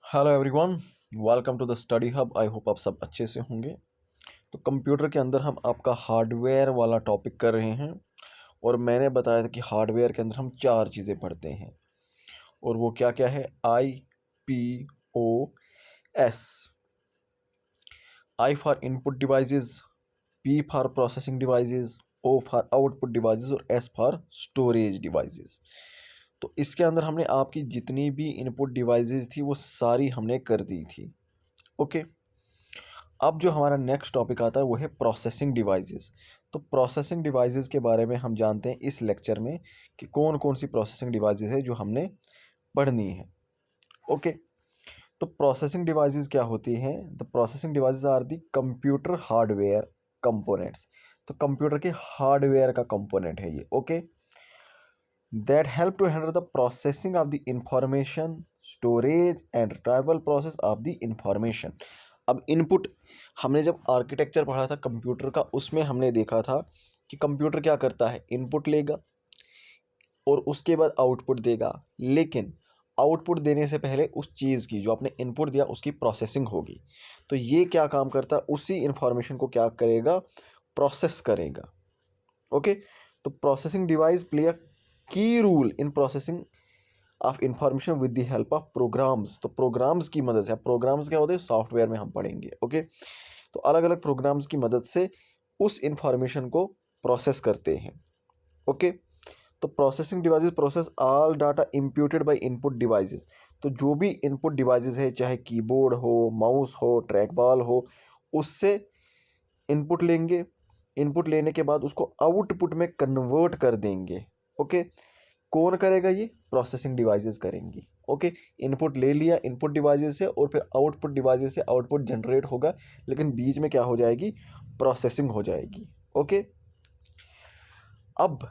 Hello everyone, welcome to the study hub. I hope आप सब अच्छे से होंगे। तो कंप्यूटर के अंदर हम आपका हार्डवेयर वाला टॉपिक कर रहे हैं और मैंने बताया था कि हार्डवेयर के अंदर हम चार चीज़ें पढ़ते हैं और वो क्या क्या है। I, P, O, S. I for input devices, P for processing devices, O for output devices और एस फॉर स्टोरेज डिवाइसेस। तो इसके अंदर हमने आपकी जितनी भी इनपुट डिवाइसेस थी वो सारी हमने कर दी थी। ओके। अब जो हमारा नेक्स्ट टॉपिक आता है वो है प्रोसेसिंग डिवाइसेस। तो प्रोसेसिंग डिवाइसेस के बारे में हम जानते हैं इस लेक्चर में कि कौन कौन सी प्रोसेसिंग डिवाइसेस है जो हमने पढ़नी है। ओके। तो प्रोसेसिंग डिवाइसेस क्या होती हैं? The processing devices are the computer hardware components. तो कंप्यूटर के हार्डवेयर का कंपोनेंट है ये। Okay. That help to handle the processing of the information, storage and retrieval process of the information. अब इनपुट, हमने जब आर्किटेक्चर पढ़ा था कंप्यूटर का उसमें हमने देखा था कि कंप्यूटर क्या करता है, इनपुट लेगा और उसके बाद आउटपुट देगा। लेकिन आउटपुट देने से पहले उस चीज़ की जो आपने इनपुट दिया उसकी प्रोसेसिंग होगी। तो ये क्या काम करता है, उसी इंफॉर्मेशन को क्या करेगा, प्रोसेस करेगा। ओके। तो processing device play a key role in processing of information with the help of programs. तो प्रोग्राम्स की मदद से, प्रोग्राम्स क्या होते हैं, सॉफ्टवेयर में हम पढ़ेंगे। ओके। तो अलग अलग प्रोग्राम्स की मदद से उस इंफॉर्मेशन को प्रोसेस करते हैं। ओके। तो processing devices process all data imputed by input devices. तो जो भी इनपुट डिवाइसेस है, चाहे कीबोर्ड हो, माउस हो, ट्रैक बॉल हो, उससे इनपुट लेंगे। इनपुट लेने के बाद उसको आउटपुट में कन्वर्ट कर देंगे। ओके। कौन करेगा? ये प्रोसेसिंग डिवाइसेस करेंगी। ओके। इनपुट ले लिया इनपुट डिवाइसेस से और फिर आउटपुट डिवाइसेस से आउटपुट जनरेट होगा, लेकिन बीच में क्या हो जाएगी, प्रोसेसिंग हो जाएगी। ओके। अब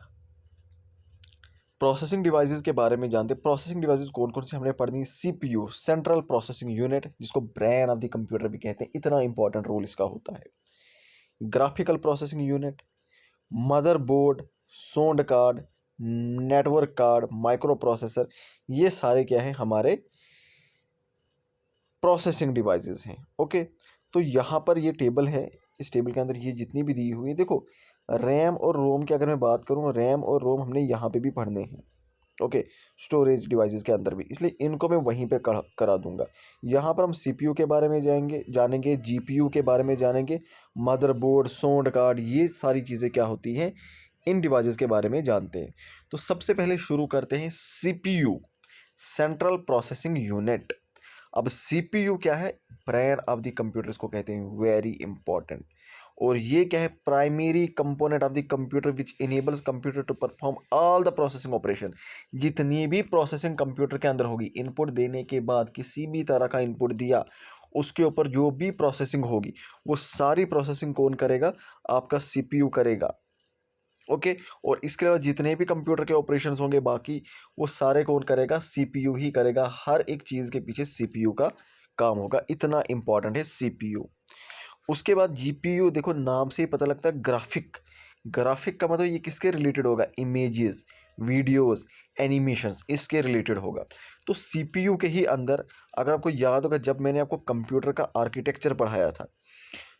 प्रोसेसिंग डिवाइसेस के बारे में जानते हैं। प्रोसेसिंग डिवाइसेस कौन कौन से हमने पढ़नी? सीपीयू, सेंट्रल प्रोसेसिंग यूनिट, जिसको ब्रेन ऑफ द कंप्यूटर भी कहते हैं, इतना इंपॉर्टेंट रोल इसका होता है। Graphical processing unit, motherboard, sound card, network card, micro processor, ये सारे क्या हैं, हमारे प्रोसेसिंग डिवाइसेस हैं। ओके। तो यहाँ पर ये टेबल है, इस टेबल के अंदर ये जितनी भी दी हुई है, देखो रैम और रोम की अगर मैं बात करूँ, रैम और रोम हमने यहाँ पे भी पढ़ने हैं। ओके। स्टोरेज डिवाइसेस के अंदर भी, इसलिए इनको मैं वहीं पे करा दूंगा। यहाँ पर हम सीपीयू के बारे में जानेंगे, जीपीयू के बारे में जानेंगे, मदरबोर्ड, साउंड कार्ड, ये सारी चीज़ें क्या होती हैं, इन डिवाइसेस के बारे में जानते हैं। तो सबसे पहले शुरू करते हैं सीपीयू, सेंट्रल प्रोसेसिंग यूनिट। अब सीपीयू क्या है? ब्रेन ऑफ द कंप्यूटर इसको कहते हैं, वेरी इंपॉर्टेंट। और ये क्या है? Primary component of the computer which enables computer to perform all the processing operation. जितनी भी प्रोसेसिंग कंप्यूटर के अंदर होगी, इनपुट देने के बाद किसी भी तरह का इनपुट दिया, उसके ऊपर जो भी प्रोसेसिंग होगी वो सारी प्रोसेसिंग कौन करेगा? आपका सीपीयू करेगा। ओके। और इसके अलावा जितने भी कंप्यूटर के ऑपरेशंस होंगे बाकी, वो सारे कौन करेगा? सीपीयू ही करेगा। हर एक चीज़ के पीछे सीपीयू का काम होगा, इतना इंपॉर्टेंट है सीपीयू। उसके बाद जीपीयू, देखो नाम से ही पता लगता है, ग्राफिक। ग्राफिक का मतलब ये किसके रिलेटेड होगा? इमेजेस, वीडियोस, एनिमेशंस, इसके रिलेटेड होगा। तो सीपीयू के ही अंदर, अगर आपको याद होगा जब मैंने आपको कंप्यूटर का आर्किटेक्चर पढ़ाया था,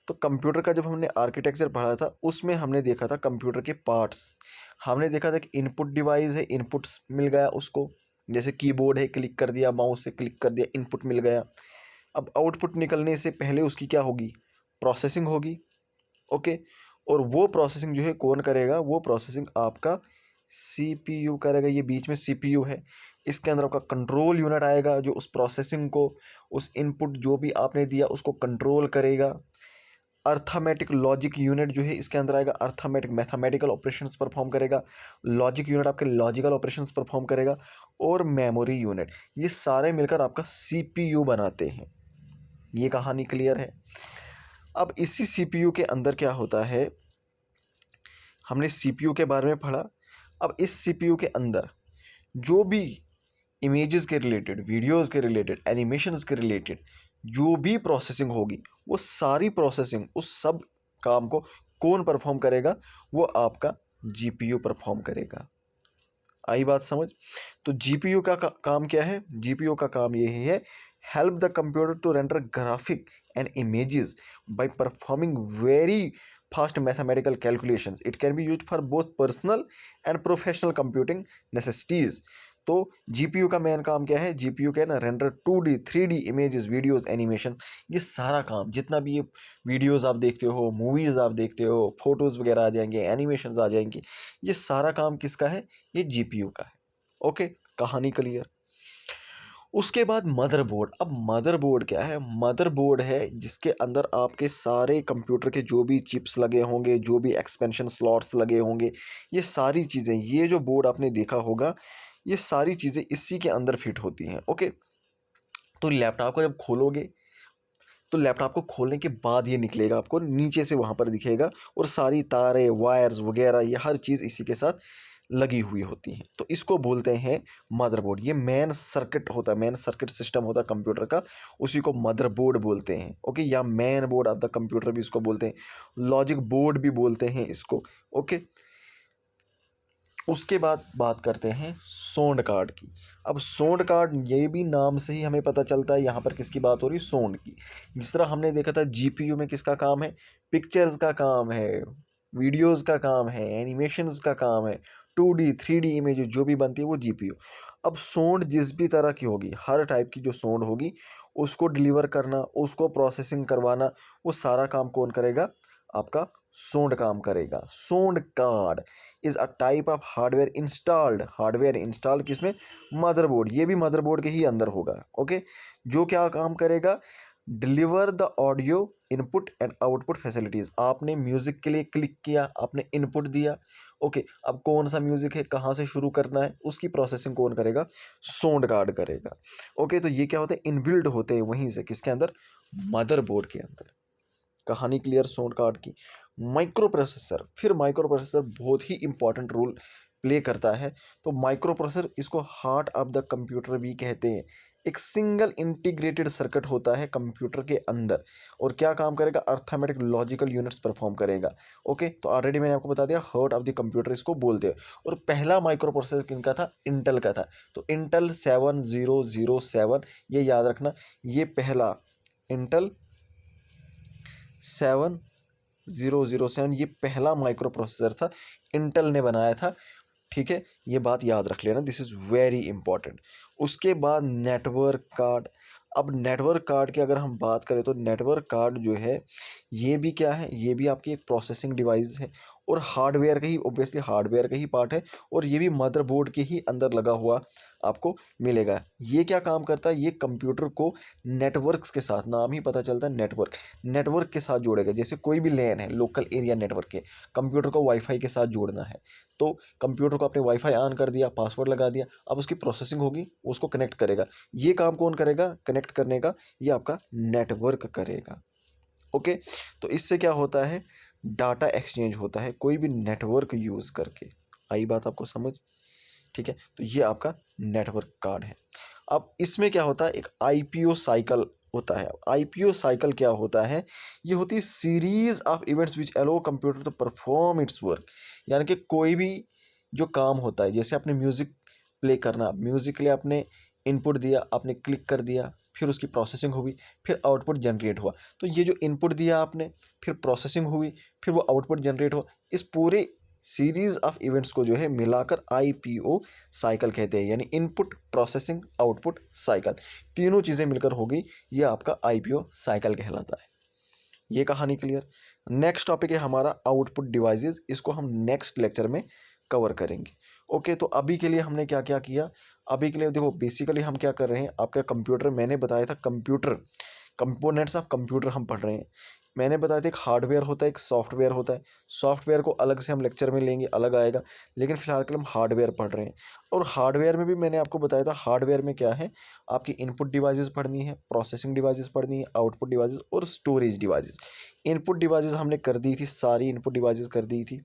तो कंप्यूटर का जब हमने आर्किटेक्चर पढ़ा था उसमें हमने देखा था कंप्यूटर के पार्ट्स। हमने देखा था कि इनपुट डिवाइस है, इनपुट्स मिल गया उसको, जैसे कीबोर्ड है, क्लिक कर दिया, माउस से क्लिक कर दिया, इनपुट मिल गया। अब आउटपुट निकलने से पहले उसकी क्या होगी? प्रोसेसिंग होगी। ओके। और वो प्रोसेसिंग जो है कौन करेगा? वो प्रोसेसिंग आपका सीपीयू करेगा। ये बीच में सीपीयू है, इसके अंदर आपका कंट्रोल यूनिट आएगा जो उस प्रोसेसिंग को, उस इनपुट जो भी आपने दिया उसको कंट्रोल करेगा। अर्थमेटिक लॉजिक यूनिट जो है इसके अंदर आएगा, अर्थमेटिक मैथमेटिकल ऑपरेशंस परफॉर्म करेगा। लॉजिक यूनिट आपके लॉजिकल ऑपरेशंस परफॉर्म करेगा। और मेमोरी यूनिट, ये सारे मिलकर आपका सीपीयू बनाते हैं। ये कहानी क्लियर है? अब इसी सीपीयू के अंदर क्या होता है, हमने सीपीयू के बारे में पढ़ा। अब इस सीपीयू के अंदर जो भी इमेजेस के रिलेटेड, वीडियोस के रिलेटेड, एनिमेशंस के रिलेटेड जो भी प्रोसेसिंग होगी, वो सारी प्रोसेसिंग, उस सब काम को कौन परफॉर्म करेगा? वो आपका जीपीयू परफॉर्म करेगा। आई बात समझ? तो जीपीयू का काम क्या है? जीपीयू का काम यही है, help the computer to render graphic and images by performing very fast mathematical calculations. It can be used for both personal and professional computing necessities. तो जीपीयू का मेन काम क्या है? जीपीयू क्या है ना, render 2D 3D images, videos, animation, ये सारा काम जितना भी ये वीडियोस आप देखते हो, मूवीज आप देखते हो, फोटोज वगैरह आ जाएंगे, एनिमेशंस आ जाएंगे, ये सारा काम किसका है? ये जीपीयू का है। ओके, कहानी क्लियर। उसके बाद मदरबोर्ड। अब मदरबोर्ड क्या है? मदरबोर्ड है जिसके अंदर आपके सारे कंप्यूटर के जो भी चिप्स लगे होंगे, जो भी एक्सपेंशन स्लॉट्स लगे होंगे, ये सारी चीज़ें, ये जो बोर्ड आपने देखा होगा, ये सारी चीज़ें इसी के अंदर फिट होती हैं। ओके, तो लैपटॉप को जब खोलोगे, तो लैपटॉप को खोलने के बाद ये निकलेगा, आपको नीचे से वहाँ पर दिखेगा, और सारी तारें, वायर्स वगैरह, ये हर चीज़ इसी के साथ लगी हुई होती हैं। तो इसको बोलते हैं मदरबोर्ड। ये मेन सर्किट होता है, मेन सर्किट सिस्टम होता है कंप्यूटर का, उसी को मदरबोर्ड बोलते हैं। ओके, या main board of the computer भी इसको बोलते हैं, लॉजिक बोर्ड भी बोलते हैं इसको। ओके, उसके बाद बात करते हैं सोंड कार्ड की। अब सोंड कार्ड, ये भी नाम से ही हमें पता चलता है यहाँ पर किसकी बात हो रही है, सोंड की। जिस तरह हमने देखा था जीपीयू में किसका काम है, पिक्चर्स का काम है, वीडियोस का काम है, एनिमेशंस का काम है, 2D 3D इमेज जो भी बनती है वो जीपीयू। अब सोंड जिस भी तरह की होगी, हर टाइप की जो सोंड होगी, उसको डिलीवर करना, उसको प्रोसेसिंग करवाना, वो सारा काम कौन करेगा? आपका सोंड काम करेगा। सोंड card is a type of hardware installed किसमें? मदरबोर्ड। ये भी मदरबोर्ड के ही अंदर होगा। ओके, जो क्या काम करेगा? Deliver the audio input and output facilities. आपने म्यूजिक के लिए क्लिक किया, आपने इनपुट दिया। ओके, अब कौन सा म्यूजिक है, कहाँ से शुरू करना है, उसकी प्रोसेसिंग कौन करेगा? सोंड कार्ड करेगा। ओके, तो ये क्या होते हैं? इनबिल्ड होते हैं वहीं से, किसके अंदर? मदरबोर्ड के अंदर। कहानी क्लियर सोंड कार्ड की। माइक्रो प्रोसेसर, फिर माइक्रो प्रोसेसर बहुत ही इंपॉर्टेंट रोल प्ले करता है। तो माइक्रो प्रोसेसर, इसको हार्ट ऑफ द कंप्यूटर भी कहते हैं। एक सिंगल इंटीग्रेटेड सर्किट होता है कंप्यूटर के अंदर, और क्या काम करेगा? अर्थमेटिक लॉजिकल यूनिट्स परफॉर्म करेगा। ओके, तो ऑलरेडी मैंने आपको बता दिया, हार्ट ऑफ द कंप्यूटर इसको बोलते हैं। और पहला माइक्रो प्रोसेसर किनका था? इंटेल का था। तो इंटेल 7007, ये याद रखना, ये पहला इंटेल 7007, ये पहला माइक्रो प्रोसेसर था, इंटेल ने बनाया था। ठीक है, ये बात याद रख लेना, दिस इज़ वेरी इंपॉर्टेंट। उसके बाद नेटवर्क कार्ड। अब नेटवर्क कार्ड की अगर हम बात करें, तो नेटवर्क कार्ड जो है, ये भी क्या है? ये भी आपकी एक प्रोसेसिंग डिवाइस है, और हार्डवेयर का ही, ऑब्वियसली हार्डवेयर का ही पार्ट है, और ये भी मदरबोर्ड के ही अंदर लगा हुआ आपको मिलेगा। ये क्या काम करता है? ये कंप्यूटर को नेटवर्क्स के साथ, नाम ही पता चलता है नेटवर्क के साथ जोड़ेगा। जैसे कोई भी लैन है, लोकल एरिया नेटवर्क के, कंप्यूटर को वाईफाई के साथ जोड़ना है, तो कंप्यूटर को आपने वाईफाई ऑन कर दिया, पासवर्ड लगा दिया, अब उसकी प्रोसेसिंग होगी, उसको कनेक्ट करेगा। ये काम कौन करेगा कनेक्ट करने का? ये आपका नेटवर्क करेगा। ओके, तो इससे क्या होता है? डाटा एक्सचेंज होता है कोई भी नेटवर्क यूज़ करके। आई बात आपको समझ? ठीक है, तो ये आपका नेटवर्क कार्ड है। अब इसमें क्या होता है? एक आईपीओ साइकिल होता है। आईपीओ साइकिल क्या होता है? ये होती है series of events which allow computer to perform its work. यानी कि कोई भी जो काम होता है, जैसे आपने म्यूज़िक प्ले करना, म्यूज़िक के लिए आपने इनपुट दिया, आपने क्लिक कर दिया, फिर उसकी प्रोसेसिंग हुई, फिर आउटपुट जनरेट हुआ। तो ये जो इनपुट दिया आपने, फिर प्रोसेसिंग हुई, फिर वो आउटपुट जनरेट हुआ, इस पूरे सीरीज ऑफ इवेंट्स को जो है मिलाकर आईपीओ साइकिल कहते हैं। यानी इनपुट, प्रोसेसिंग, आउटपुट, साइकिल, तीनों चीज़ें मिलकर हो गई, ये आपका आईपीओ साइकिल कहलाता है। ये कहानी क्लियर। नेक्स्ट टॉपिक है हमारा आउटपुट डिवाइसेस, इसको हम नेक्स्ट लेक्चर में कवर करेंगे। ओके, तो अभी के लिए हमने क्या क्या किया? अभी के लिए देखो, बेसिकली हम क्या कर रहे हैं, आपका कंप्यूटर, मैंने बताया था कंप्यूटर, कंपोनेंट्स ऑफ कंप्यूटर हम पढ़ रहे हैं। मैंने बताया था एक हार्डवेयर होता है, एक सॉफ्टवेयर होता है। सॉफ्टवेयर को अलग से हम लेक्चर में लेंगे, अलग आएगा, लेकिन फिलहाल के लिए हम हार्डवेयर पढ़ रहे हैं। और हार्डवेयर में भी मैंने आपको बताया था, हार्डवेयर में क्या है, आपकी इनपुट डिवाइसेस पढ़नी है, प्रोसेसिंग डिवाइसेस पढ़नी है, आउटपुट डिवाइसेस और स्टोरेज डिवाइसेस। इनपुट डिवाइसेस हमने कर दी थी, सारी इनपुट डिवाइसेस कर दी थी।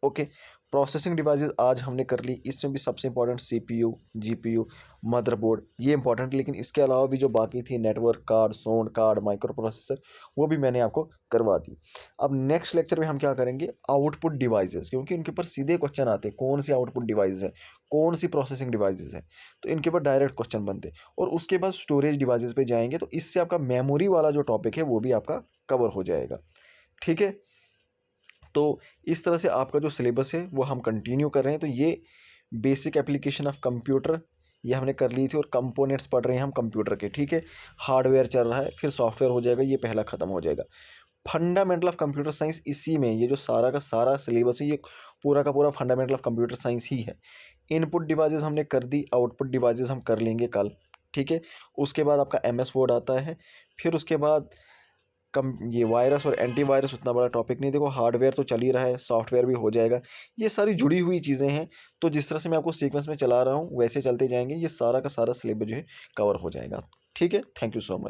ओके, प्रोसेसिंग डिवाइसेस आज हमने कर ली, इसमें भी सबसे इंपॉर्टेंट CPU, GPU, मदरबोर्ड, ये इंपॉर्टेंट, लेकिन इसके अलावा भी जो बाकी थी network card, sound card, micro processor, वो भी मैंने आपको करवा दी। अब नेक्स्ट लेक्चर में हम क्या करेंगे, आउटपुट डिवाइसेस, क्योंकि इनके ऊपर सीधे क्वेश्चन आते हैं, कौन सी आउटपुट डिवाइस है, कौन सी प्रोसेसिंग डिवाइसेस है, तो इनके ऊपर डायरेक्ट क्वेश्चन बनते हैं। और उसके बाद स्टोरेज डिवाइसेस पे जाएंगे, तो इससे आपका मेमोरी वाला जो टॉपिक है वो भी आपका कवर हो जाएगा। ठीक है, तो इस तरह से आपका जो सिलेबस है वो हम कंटिन्यू कर रहे हैं। तो ये बेसिक एप्लीकेशन ऑफ कंप्यूटर ये हमने कर ली थी, और कंपोनेंट्स पढ़ रहे हैं हम कंप्यूटर के। ठीक है, हार्डवेयर चल रहा है, फिर सॉफ्टवेयर हो जाएगा, ये पहला ख़त्म हो जाएगा। फंडामेंटल ऑफ कंप्यूटर साइंस, इसी में ये जो सारा का सारा सिलेबस है ये पूरा का पूरा फंडामेंटल ऑफ कंप्यूटर साइंस ही है। इनपुट डिवाइसेस हमने कर दी, आउटपुट डिवाइसेस हम कर लेंगे कल। ठीक है, उसके बाद आपका MS वर्ड आता है, फिर उसके बाद कम ये वायरस और एंटीवायरस उतना बड़ा टॉपिक नहीं। देखो हार्डवेयर तो चल ही रहा है, सॉफ्टवेयर भी हो जाएगा, ये सारी जुड़ी हुई चीज़ें हैं। तो जिस तरह से मैं आपको सीक्वेंस में चला रहा हूँ वैसे चलते जाएंगे, ये सारा का सारा सिलेबस जो है कवर हो जाएगा। ठीक है, थैंक यू सो मच।